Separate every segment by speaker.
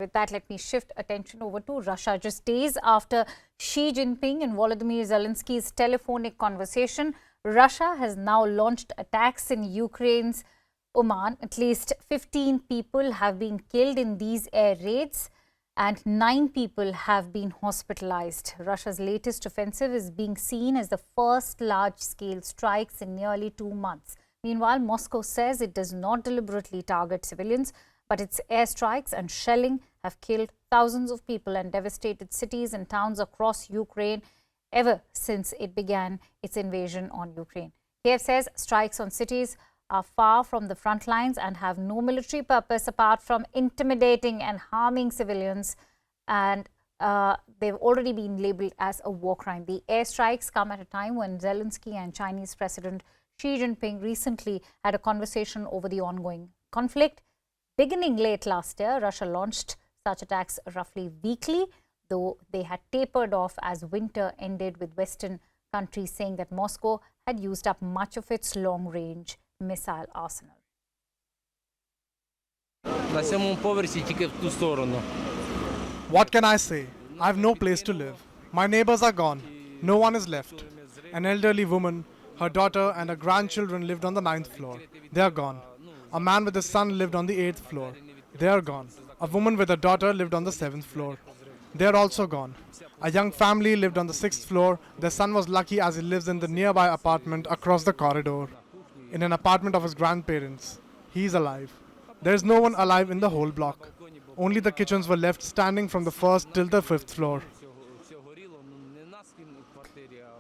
Speaker 1: with that, let me shift attention over to Russia. Just days after Xi Jinping and Volodymyr Zelenskyy's telephonic conversation, Russia has now launched attacks in Ukraine's Uman. At least 15 people have been killed in these air raids and 9 people have been hospitalized. Russia's latest offensive is being seen as the first large-scale strikes in nearly 2 months. Meanwhile, Moscow says it does not deliberately target civilians, but its airstrikes and shelling have killed thousands of people and devastated cities and towns across Ukraine ever since it began its invasion on Ukraine. Kiev says strikes on cities are far from the front lines and have no military purpose apart from intimidating and harming civilians, and they've already been labeled as a war crime. The airstrikes come at a time when Zelensky and Chinese President Xi Jinping recently had a conversation over the ongoing conflict. Beginning late last year, Russia launched such attacks roughly weekly, though they had tapered off as winter ended, with Western countries saying that Moscow had used up much of its long-range missile arsenal.
Speaker 2: What can I say? I have no place to live. My neighbors are gone. No one is left. An elderly woman, her daughter and her grandchildren lived on the 9th floor. They are gone. A man with his son lived on the 8th floor. They are gone. A woman with her daughter lived on the 7th floor. They are also gone. A young family lived on the 6th floor. Their son was lucky as he lives in the nearby apartment across the corridor. In an apartment of his grandparents. He is alive. There is no one alive in the whole block. Only the kitchens were left standing from the 1st till the 5th floor.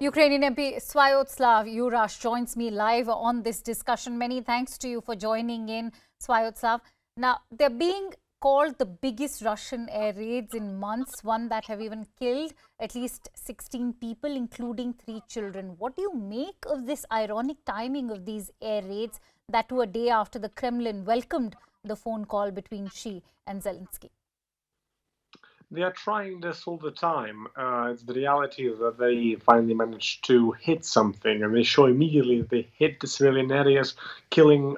Speaker 1: Ukrainian MP Svyatoslav Yurash joins me live on this discussion. Many thanks to you for joining in, Svyatoslav. Now, they're being called the biggest Russian air raids in months, one that have even killed at least 16 people, including 3 children. What do you make of this ironic timing of these air raids, that too a day after the Kremlin welcomed the phone call between Xi and Zelensky?
Speaker 3: They are trying this all the time. It's the reality that they finally managed to hit something, and they show immediately that they hit the civilian areas, killing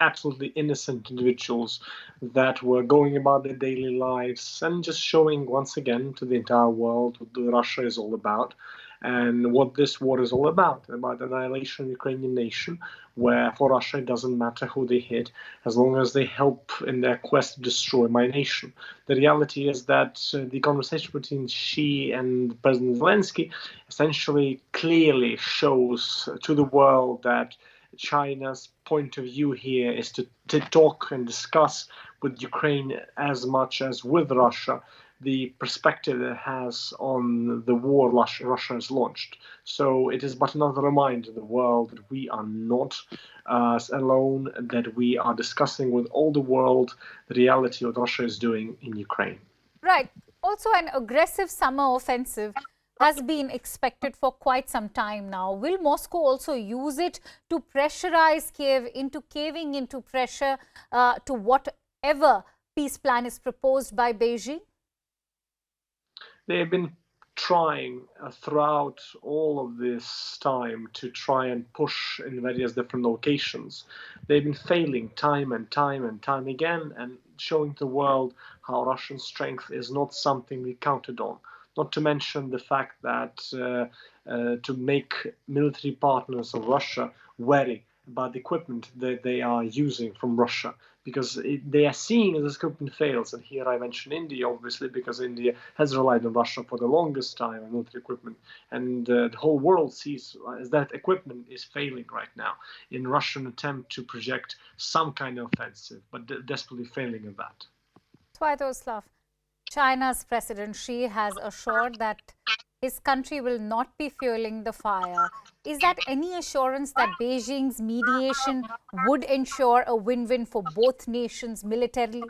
Speaker 3: absolutely innocent individuals that were going about their daily lives, and just showing once again to the entire world what Russia is all about and what this war is all about annihilation of the Ukrainian nation, where for Russia it doesn't matter who they hit, as long as they help in their quest to destroy my nation. The reality is that the conversation between Xi and President Zelensky essentially clearly shows to the world that China's point of view here is to talk and discuss with Ukraine as much as with Russia the perspective it has on the war Russia has launched. So it is but another reminder to the world that we are not alone, that we are discussing with all the world the reality of what Russia is doing in Ukraine.
Speaker 1: Right. Also, an aggressive summer offensive has been expected for quite some time now. Will Moscow also use it to pressurize Kiev into caving into pressure to whatever peace plan is proposed by Beijing?
Speaker 3: They have been trying throughout all of this time to try and push in various different locations. They've been failing time and time again, and showing the world how Russian strength is not something we counted on. Not to mention the fact that to make military partners of Russia wary about the equipment that they are using from Russia, because they are seeing as this equipment fails. And here I mention India, obviously, because India has relied on Russia for the longest time on military equipment. And the whole world sees as that equipment is failing right now in Russian attempt to project some kind of offensive, but desperately failing at that.
Speaker 1: Svyatoslav, China's President Xi has assured that his country will not be fueling the fire. Is that any assurance that Beijing's mediation would ensure a win-win for both nations militarily?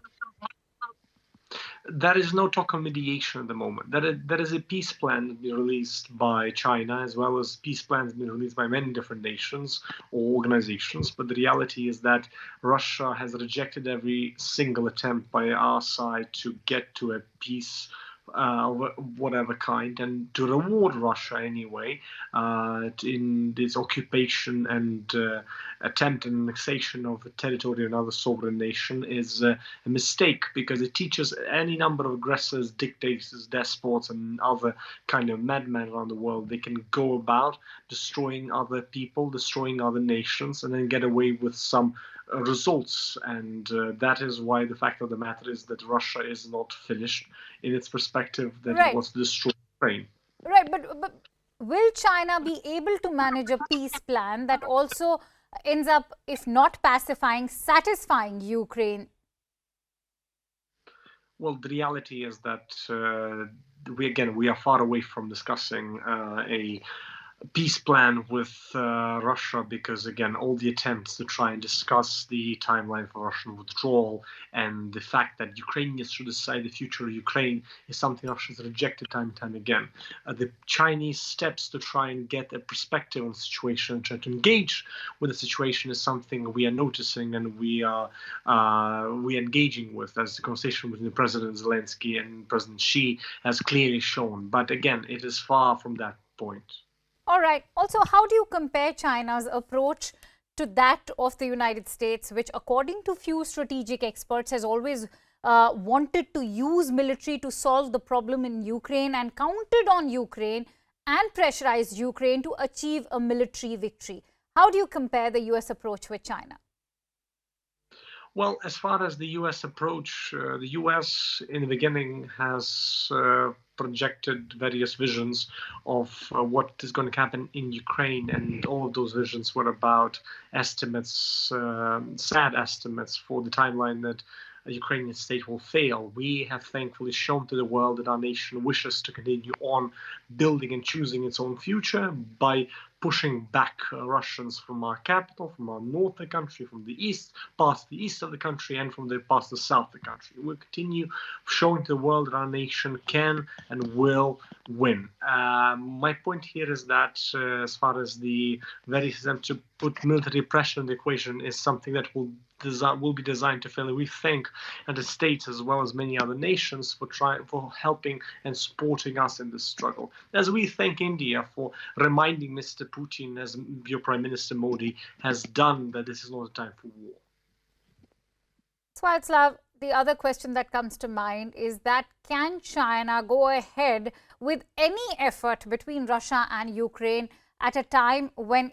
Speaker 3: There is no talk of mediation at the moment. There is a peace plan released by China, as well as peace plans being released by many different nations or organizations. But the reality is that Russia has rejected every single attempt by our side to get to a peace whatever kind, and to reward Russia anyway in this occupation and attempt and annexation of a territory of another sovereign nation is a mistake, because it teaches any number of aggressors, dictators, despots, and other kind of madmen around the world they can go about destroying other people, destroying other nations, and then get away with some results. And that is why the fact of the matter is that Russia is not finished in its perspective that it
Speaker 1: Right.
Speaker 3: wants to destroy Ukraine.
Speaker 1: Right, but will China be able to manage a peace plan that also ends up, if not pacifying, satisfying Ukraine?
Speaker 3: Well, the reality is that we are far away from discussing a peace plan with Russia, because again, all the attempts to try and discuss the timeline for Russian withdrawal and the fact that Ukrainians should decide the future of Ukraine is something Russia has rejected time and time again. The Chinese steps to try and get a perspective on the situation and try to engage with the situation is something we are noticing, and we are engaging with, as the conversation between President Zelensky and President Xi has clearly shown. But again, it is far from that point.
Speaker 1: All right. Also, how do you compare China's approach to that of the United States, which, according to few strategic experts, has always wanted to use military to solve the problem in Ukraine and counted on Ukraine and pressurized Ukraine to achieve a military victory? How do you compare the US approach with China?
Speaker 3: Well, as far as the U.S. approach, the U.S. in the beginning has projected various visions of what is going to happen in Ukraine, and all of those visions were about estimates, sad estimates for the timeline that a Ukrainian state will fail. We have thankfully shown to the world that our nation wishes to continue on building and choosing its own future by pushing back Russians from our capital, from our north of the country, from the east, past the east of the country, and from the past the south of the country. We'll continue showing to the world that our nation can and will win. My point here is that as far as the various attempts to put military pressure in the equation is something that will be designed to fail. We thank the States as well as many other nations for helping and supporting us in this struggle. As we thank India for reminding Mr. Putin, as your Prime Minister Modi has done, that this is not a time for war.
Speaker 1: Sviatoslav, the other question that comes to mind is that can China go ahead with any effort between Russia and Ukraine at a time when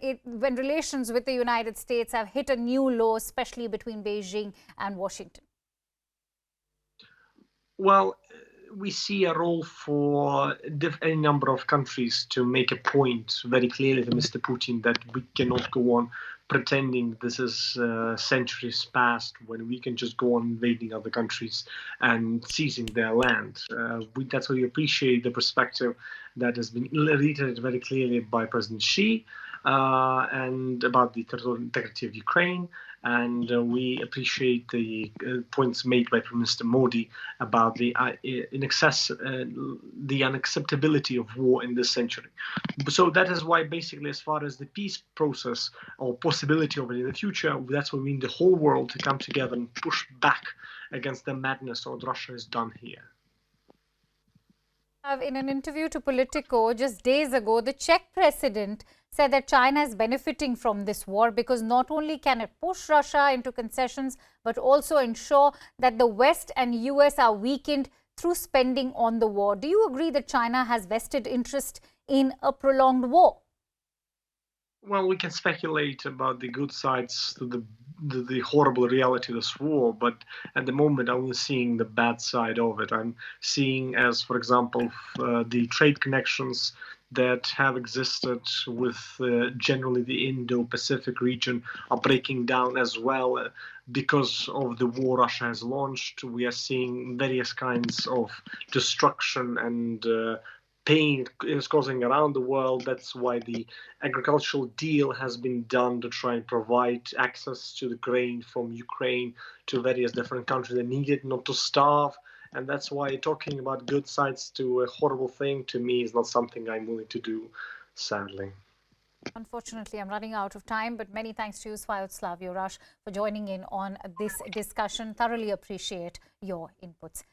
Speaker 1: relations with the United States have hit a new low, especially between Beijing and Washington?
Speaker 3: Well, we see a role for any number of countries to make a point very clearly to Mr. Putin that we cannot go on pretending this is centuries past, when we can just go on invading other countries and seizing their land. That's why we appreciate the perspective that has been reiterated very clearly by President Xi and about the territorial integrity of Ukraine. And we appreciate the points made by Prime Minister Modi about the unacceptability of war in this century. So that is why, basically, as far as the peace process or possibility of it in the future, that's what we need the whole world to come together and push back against the madness of what Russia has done here.
Speaker 1: In an interview to Politico just days ago, the Czech president said that China is benefiting from this war because not only can it push Russia into concessions, but also ensure that the West and US are weakened through spending on the war. Do you agree that China has vested interest in a prolonged war?
Speaker 3: Well, we can speculate about the good sides to the horrible reality of this war, but at the moment I'm only seeing the bad side of it. I'm seeing, as for example, the trade connections that have existed with generally the Indo-Pacific region are breaking down as well because of the war Russia has launched. We are seeing various kinds of destruction and pain is causing around the world. That's why the agricultural deal has been done to try and provide access to the grain from Ukraine to various different countries that need it, not to starve. And that's why talking about good sides to a horrible thing, to me, is not something I'm willing to do, sadly.
Speaker 1: Unfortunately, I'm running out of time, but many thanks to you, Sviatoslav Jurash, for joining in on this discussion. Thoroughly appreciate your inputs.